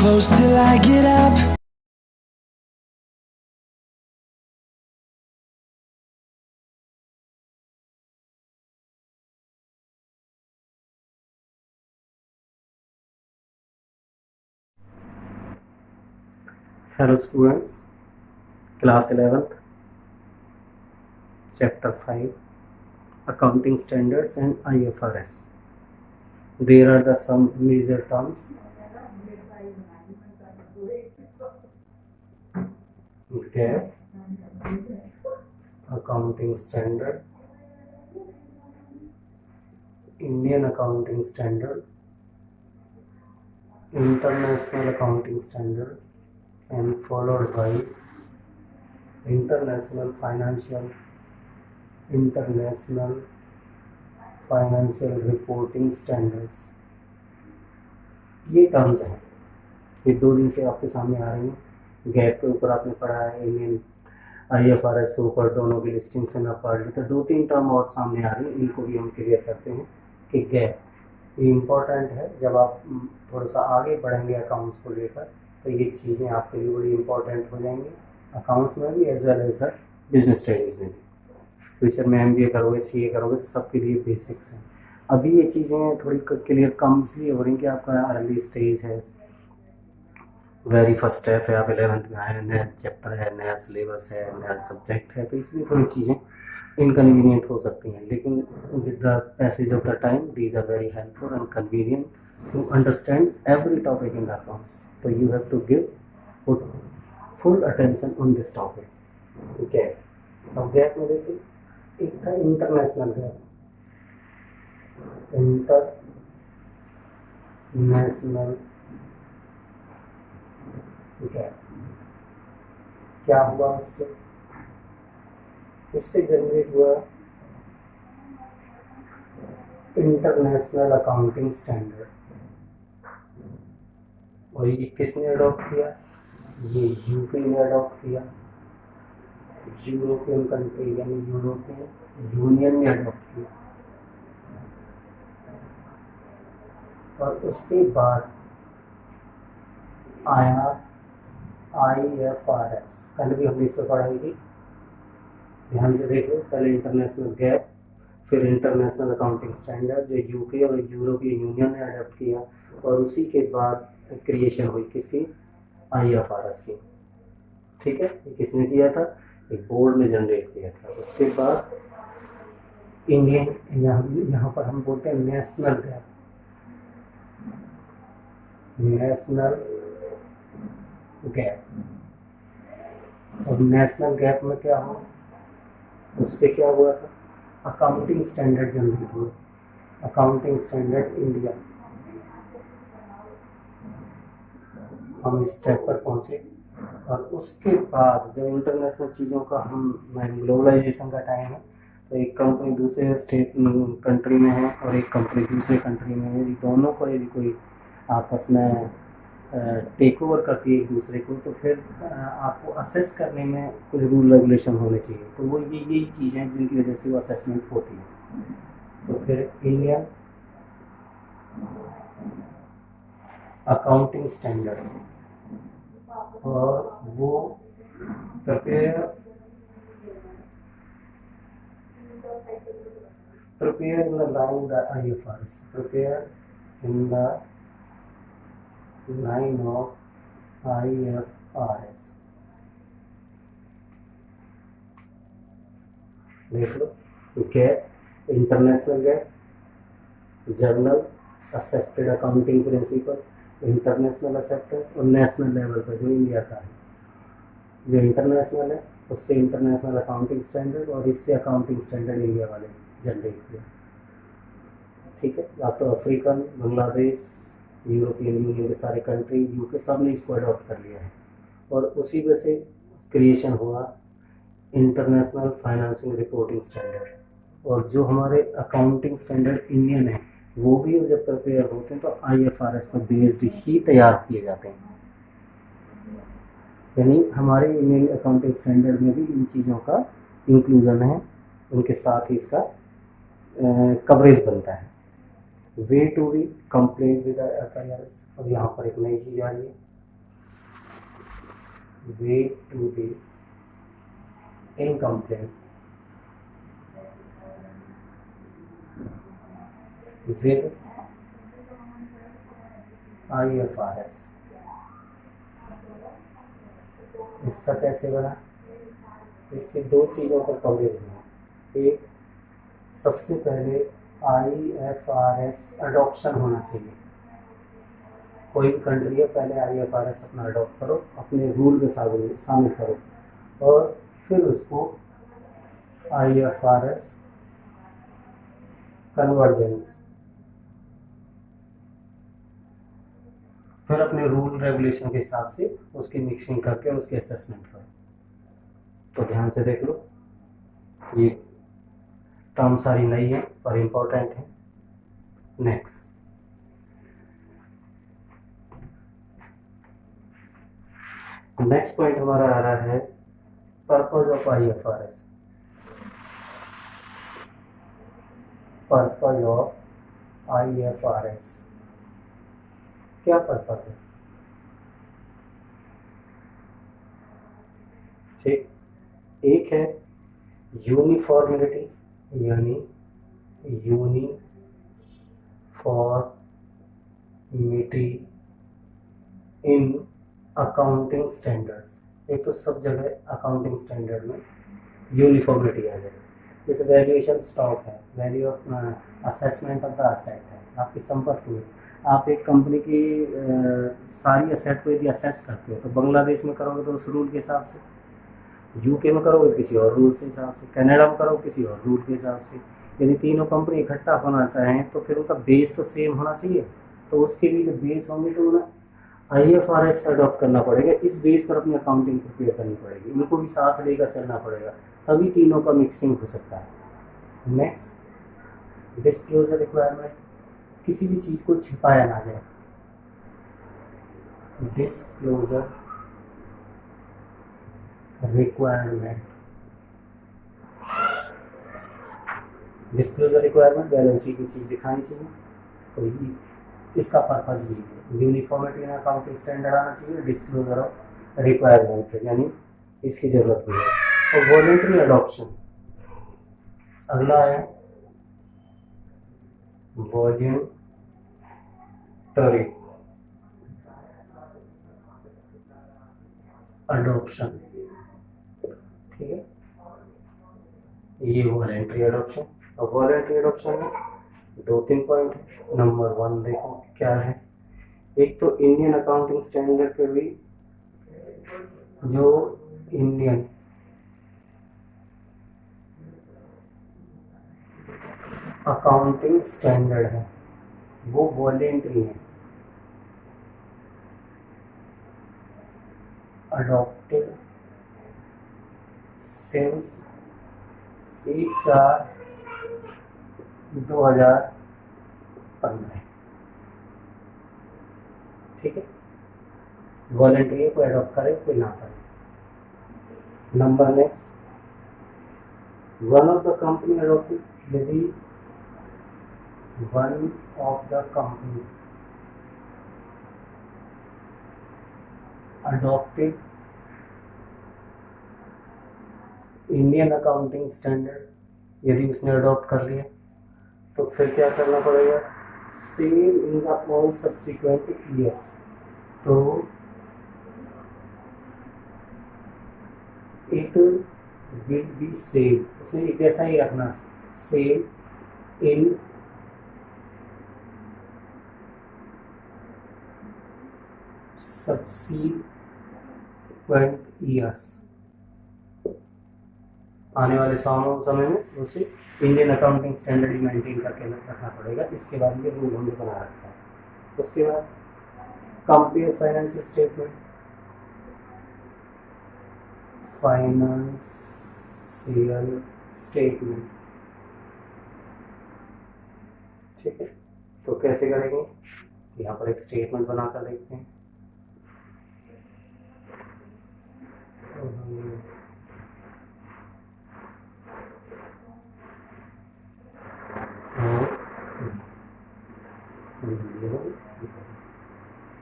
close till I get up. Hello students, class 11th, chapter 5, accounting standards and IFRS. There are the some major terms. GAAP, accounting standard, Indian accounting standard, international accounting standard, and followed by international financial reporting standards. ये terms हैं, ये 2 दिन से आपके सामने आ रही हैं। Gap के ऊपर आपने पढ़ा है, इंडियन IFRS के ऊपर दोनों की लिस्टिंग से मैं पढ़ ली, तो 2-3 टर्म और सामने आ रही हैं, इनको भी हम क्लियर करते हैं कि गैप ये इम्पोर्टेंट है। जब आप थोड़ा सा आगे बढ़ेंगे अकाउंट्स को लेकर तो ये चीज़ें आपके लिए बड़ी इंपॉर्टेंट हो जाएंगी, अकाउंट्स में भी as well as the business studies में भी। फ्यूचर में MBA करोगे, CA करोगे तो सबके लिए बेसिक्स हैं। अभी ये चीज़ें थोड़ी क्लियर कम इसलिए हो रही कि आपका अर्ली स्टेज है, वेरी फर्स्ट स्टेप है, आप 11th में आए, नया चैप्टर है, नया सिलेबस है, नया सब्जेक्ट है, तो इसलिए थोड़ी चीज़ें इनकन्वीनियंट हो सकती हैं। लेकिन with the passage of the time these are very helpful and convenient to understand every topic in the accounts. तो you have to give full attention on this topic. GAAP, अब गैप में देखिए, एक था इंटरनेशनल गैप। इंटरनेशनल गैप क्या हुआ, उससे generate हुआ इंटरनेशनल अकाउंटिंग स्टैंडर्ड। और ये किसने अडॉप्ट किया? ये यूके ने अडॉप्ट किया, यूरोपियन कंट्री यानी यूरोपियन यूनियन ने अडॉप्ट किया। और उसके बाद आया IFRS। पहले भी हमने इसको पढ़ाई थी, ध्यान से देखो। पहले इंटरनेशनल गैप, फिर इंटरनेशनल अकाउंटिंग स्टैंडर्ड जो यूके और यूरोपियन यूनियन ने अडॉप्ट किया, और उसी के बाद क्रिएशन हुई किसकी? IFRS की। ठीक है, ये किसने किया था? एक बोर्ड ने जनरेट किया था। उसके बाद इंडियन, यहाँ पर हम बोलते हैं नेशनल गैप। नेशनल गैप, और नेशनल गैप में क्या हुआ? उससे क्या हुआ था? अकाउंटिंग स्टैंडर्ड जनरेट हुआ, अकाउंटिंग स्टैंडर्ड इंडिया। हम इस स्टेप पर पहुंचे, और उसके बाद जब इंटरनेशनल चीज़ों का हम ग्लोबलाइजेशन का टाइम है, तो एक कंपनी दूसरे स्टेट कंट्री में है और एक कंपनी दूसरे कंट्री में है, यदि दोनों को यदि कोई आपस में टेक ओवर करती है एक दूसरे को, तो फिर आपको असेस करने में कुछ रूल रेगुलेशन होने चाहिए। तो वो यही चीज़ें हैं जिनकी वजह से वो असेसमेंट होती है। तो फिर इंडियन अकाउंटिंग स्टैंडर्ड, और वो prepare in the line the IFRS, prepare in the line of IFRS। देख लो, GAAP, international GAAP, general accepted accounting principle, international accepted, और नेशनल लेवल पर जो इंडिया का है, जो इंटरनेशनल है उससे इंटरनेशनल अकाउंटिंग स्टैंडर्ड, और इससे अकाउंटिंग स्टैंडर्ड इंडिया वाले जनरेट किया। ठीक है, या तो अफ्रीकन, बांग्लादेश, यूरोपियन यूनियन के सारे कंट्री, यूके, सब ने इसको अडॉप्ट कर लिया है, और उसी वजह से क्रिएशन हुआ इंटरनेशनल फाइनेंशियल रिपोर्टिंग स्टैंडर्ड। और जो हमारे अकाउंटिंग स्टैंडर्ड इंडियन है, वो भी जब प्रिपेयर होते हैं तो IFRS पर बेस्ड ही तैयार किए जाते हैं। यानी हमारे इंडियन अकाउंटिंग स्टैंडर्ड में भी इन चीज़ों का इंक्लूजन है, उनके साथ ही इसका कवरेज बनता है। Way to be complete with FIRS। और यहाँ पर एक नई चीज़ आ रही है, way to be incomplete with IFRS। इसका कैसे बना? इसके दो चीज़ों पर कवरेज है। एक, सबसे पहले IFRS अडॉप्शन होना चाहिए। कोई भी कंट्री है, पहले IFRS अपना अडॉप्ट करो, अपने रूल में शामिल करो, और फिर उसको IFRS कन्वर्जेंस, फिर अपने रूल रेगुलेशन के हिसाब से उसकी मिक्सिंग करके उसकी असेसमेंट करो। तो ध्यान से देख लो, ये टर्म सारी नई है पर इम्पोर्टेंट है। नेक्स्ट, पॉइंट हमारा आ रहा है purpose of IFRS। Purpose of IFRS, क्या पर्पज है? ठीक, एक है यूनिफॉर्मिलिटी, यानी यूनिफॉर्मिटी इन अकाउंटिंग स्टैंडर्ड्स। एक तो सब जगह अकाउंटिंग स्टैंडर्ड में यूनिफॉर्मिटी आ जाए। जैसे वैल्यूएशन स्टॉक है, value of assessment of the asset है, आपकी संपत्ति में आप एक कंपनी की सारी असेट को यदि असेस करते हो तो बांग्लादेश में करोगे तो उस रूल के हिसाब से, यूके में करोगे किसी और रूल के हिसाब से, कनाडा में करोगे किसी और रूल के हिसाब से। यदि तीनों कंपनी इकट्ठा होना चाहें तो फिर उनका बेस तो सेम होना चाहिए। तो उसके लिए जो बेस होंगे तो उन्हें IFRS अडॉप्ट करना पड़ेगा। इस बेस पर अपनी अकाउंटिंग प्रिपेयर करनी पड़ेगी, इनको भी साथ लेकर चलना पड़ेगा, तभी तीनों का मिक्सिंग हो सकता है। नेक्स्ट, डिस्क्लोजर रिक्वायरमेंट, किसी भी चीज़ को छिपाया ना जाए। Disclosure requirement, disclosure requirement balance sheet की चीज़ दिखानी चाहिए। तो ये इसका पर्पस भी है, यूनिफॉर्मिटी इन अकाउंटिंग स्टैंडर्ड आना चाहिए, डिस्क्लोजर ऑफ रिक्वायरमेंट यानी इसकी ज़रूरत भी है। और वॉलंटरी अडॉप्शन, अगला है वॉलंटरी अडॉप्शन। ठीक है, ये वॉलंटरी अडॉप्शन। और वॉलंटरी अडॉप्शन में 2-3 पॉइंट है। नंबर 1 देखो क्या है। एक तो इंडियन अकाउंटिंग स्टैंडर्ड के भी, जो इंडियन अकाउंटिंग स्टैंडर्ड है वो वॉलंटरी है, अडॉप्टेड सिंस 1/4/2015। ठीक है, वॉलंटरी को अडॉप्ट करे कोई ना करे। Number next, one of the company adopted, यदि one of the company adopted Indian accounting standard, यदि उसने अडॉप्ट कर लिया तो फिर क्या करना पड़ेगा? Same in the all subsequent years. तो इट विल बी सेम, उसे जैसा ही रखना, सेम इन सब्सिक्वेंट ईयर्स। आने वाले समय में उसे इंडियन अकाउंटिंग स्टैंडर्ड ही मेंटेन करके रखना पड़ेगा। इसके बाद ये रूल हमने बना रखा है। उसके बाद compare financial statement, financial statement. ठीक है, तो कैसे करेंगे? यहाँ पर एक स्टेटमेंट बनाकर देखते हैं।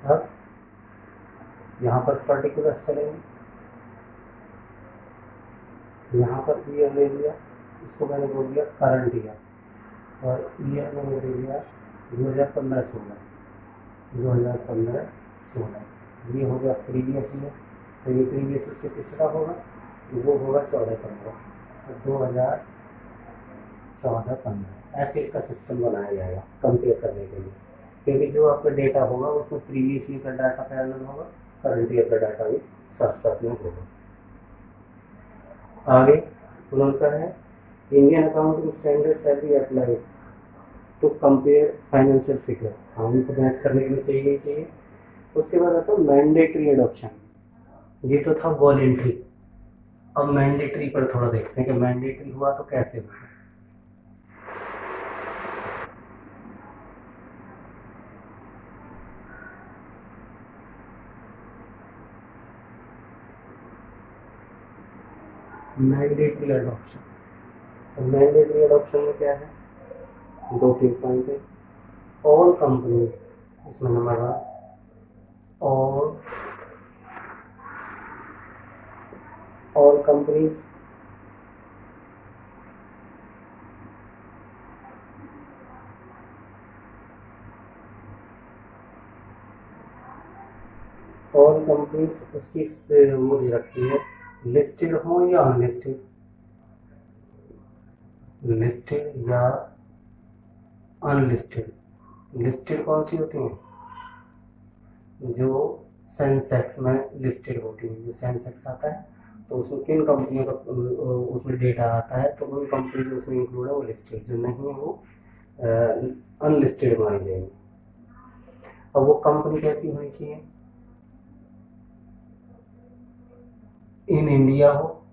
अब यहाँ पर पर्टिकुलर्स चलेंगे, यहाँ पर ईयर ले लिया, इसको मैंने बोल दिया करंट ईयर, और ईयर मैंने ले लिया 2015-16, 2015-16, ये हो गया प्रीवियस ईयर। तो ये प्रीवियस ईयर से किसका होगा, वो होगा 14-15, तो 2014-15। ऐसे इसका सिस्टम बनाया जाएगा कंपेयर करने के लिए, क्योंकि जो आपका डेटा होगा उसमें प्रीवियस ईयर का डाटा पैरेलल होगा, करंट ईयर का डाटा भी साथ साथ में होगा। आगे उन्होंने कहा है Indian accounting standards have be applied to compare financial figure. हाँ, उनको मैच करने के लिए चाहिए ही चाहिए। उसके बाद आता है मैंडेटरी एडॉप्शन, ये तो था वॉलेंट्री। अब मैंडेटरी पर थोड़ा देखते हैं कि मैंडेटरी हुआ तो कैसे हुआ। मैंडेटरी एडॉप्शन, तो मैंडेटरी एडॉप्शन में क्या है, 2-3 पॉइंट है। ऑल कंपनीज, इसमें नंबर 1, all companies उसकी वो दे रखी है, लिस्टेड हो या अनलिस्टेड, लिस्टेड या अनलिस्टेड। लिस्टेड कौन सी होती हैं, जो सेंसेक्स में लिस्टेड होती है। जो सेंसेक्स आता है तो उसमें किन कंपनियों का उसमें डेटा आता है, तो कोई कंपनी जो उसमें इंक्लूड है वो लिस्टेड, जो नहीं है वो अनलिस्टेड मानी जाएगी। अब वो कंपनी कैसी होनी चाहिए, इन इंडिया हो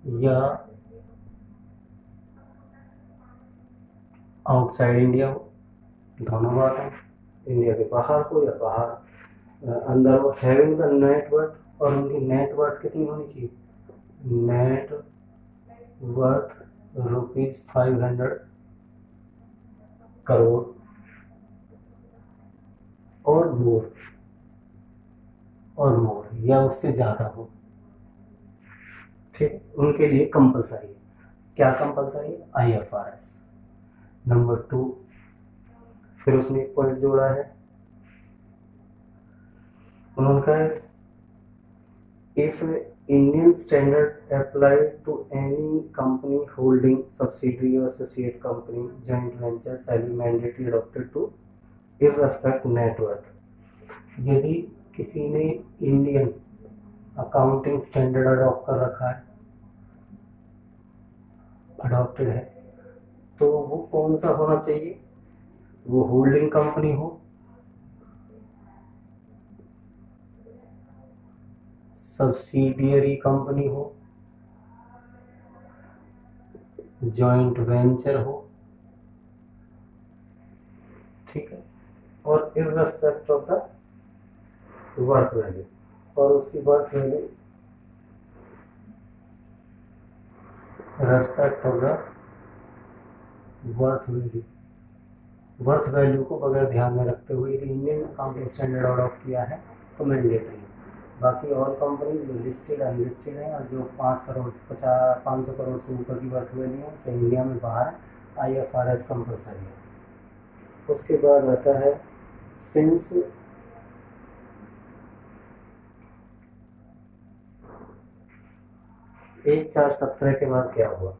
या आउटसाइड इंडिया हो, दोनों बात है। इंडिया के बाहर हो या बाहर अंदर हो। हैविंग द नेटवर्थ, और उनकी नेटवर्थ कितनी होनी चाहिए, नेटवर्थ ₹500 करोड़ और मोर या उससे ज़्यादा हो। ठीक, उनके लिए कंपलसरी है। क्या कंपलसरी है, IFRS। नंबर 2, फिर उसने एक पॉइंट जोड़ा है, उन्होंने कहा if Indian standard apply to any company holding subsidiary और associate company joint venture shall be mandatory adopted to irrespective net worth. यदि किसी ने इंडियन अकाउंटिंग स्टैंडर्ड अडॉप्ट कर रखा है, अडॉप्टेड है, तो वो कौन सा होना चाहिए, वो होल्डिंग कंपनी हो, सब्सिडियरी कंपनी हो, जॉइंट वेंचर हो, ठीक है, और इररिस्पेक्ट ऑफ द वर्थ वैल्यू, और उसकी worth value respect of the worth value को बगैर ध्यान में रखते हुए इंडियन अकाउंटिंग स्टैंडर्ड अडॉप्ट किया है तो मैंडेटरी है। बाकी और कंपनी जो लिस्टेड अनलिस्टेड है और जो 500 करोड़ से ऊपर की वर्थ वैल्यू है, चाहे इंडिया में बाहर, IFRS कंपलसरी है। उसके बाद आता है सिंस 1/4/17 के बाद क्या हुआ,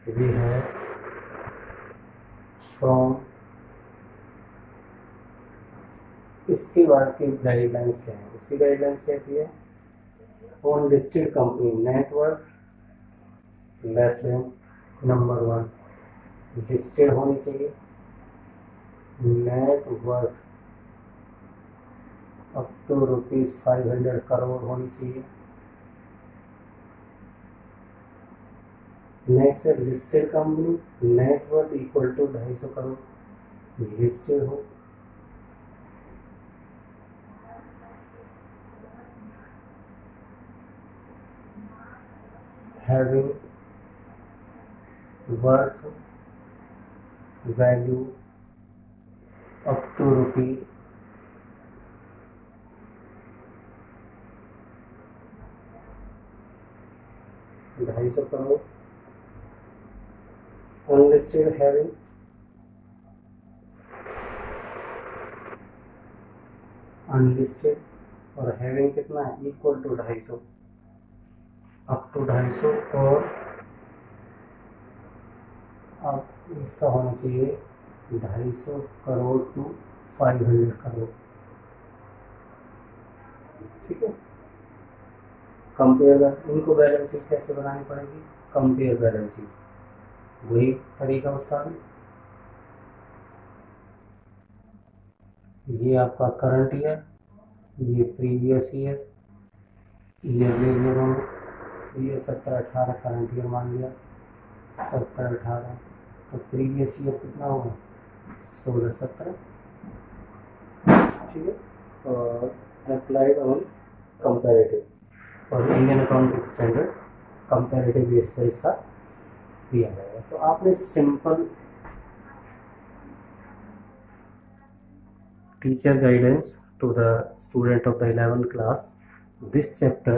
ये है फ्रॉम, इसके बाद की गाइडलाइंस क्या है, उसकी गाइडलाइंस क्या की है, on listed company net worth less than, number 1 listed होनी चाहिए, नेटवर्थ अप टू ₹500 करोड़ होनी चाहिए। नेक्स्ट है listed company net worth equal to 250 crore listed हो। Having worth value up to 250 crore. Unlisted having unlisted और हैविंग कितना है इक्वल टू 250 अप टू 250 और अब इसका होना चाहिए 250 करोड़ टू 500 करोड़। ठीक है। कंपेयर इनको बैलेंस शीट कैसे बनानी पड़ेगी, कंपेयर बैलेंस शीट वही तरीका उसका भी। ये आपका करंट ईयर, ये प्रीवियस ईयर, ईयरली ईयर होंगे। ये 17-18 करंट ईयर मान लिया, 17-18 तो प्रीवियस ईयर कितना होगा 16-17। ठीक है। और अप्लाइड ऑन कंपैरेटिव और Indian accounting standard comparative base पर इसका दिया जाएगा। तो आपने simple teacher guidance to the student of the 11th class. This chapter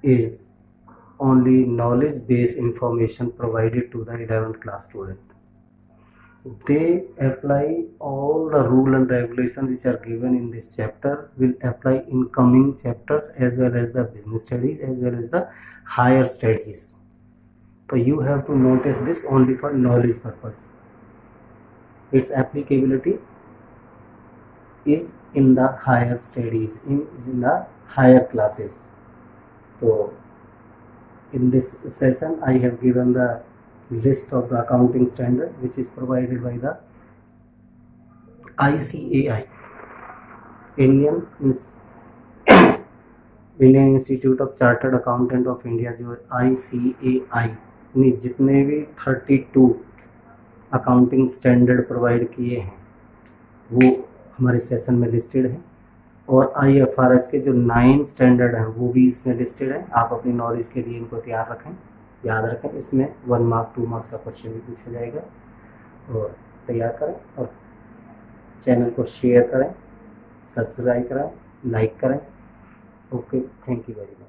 is only knowledge based information provided to the 11th class student. They apply all the rule and regulations which are given in this chapter will apply in coming chapters as well as the business studies as well as the higher studies. So you have to notice this only for knowledge purpose. Its applicability is in the higher studies, is in the higher classes. So in this session I have given the list of the accounting standard which is provided by the ICAI, Indian Institute of Chartered Accountant of India, जो ICAI ने जितने भी 32 accounting standard provide किए हैं वो हमारे session में listed है। और IFRS के जो 9 स्टैंडर्ड हैं वो भी इसमें लिस्टेड है। आप अपनी नॉलेज के लिए इनको तैयार रखें, याद रखें। इसमें 1 मार्क 2 मार्क्स का क्वेश्चन भी पूछा जाएगा और तैयार करें और चैनल को शेयर करें, सब्सक्राइब करें, लाइक करें। Okay, thank you very much.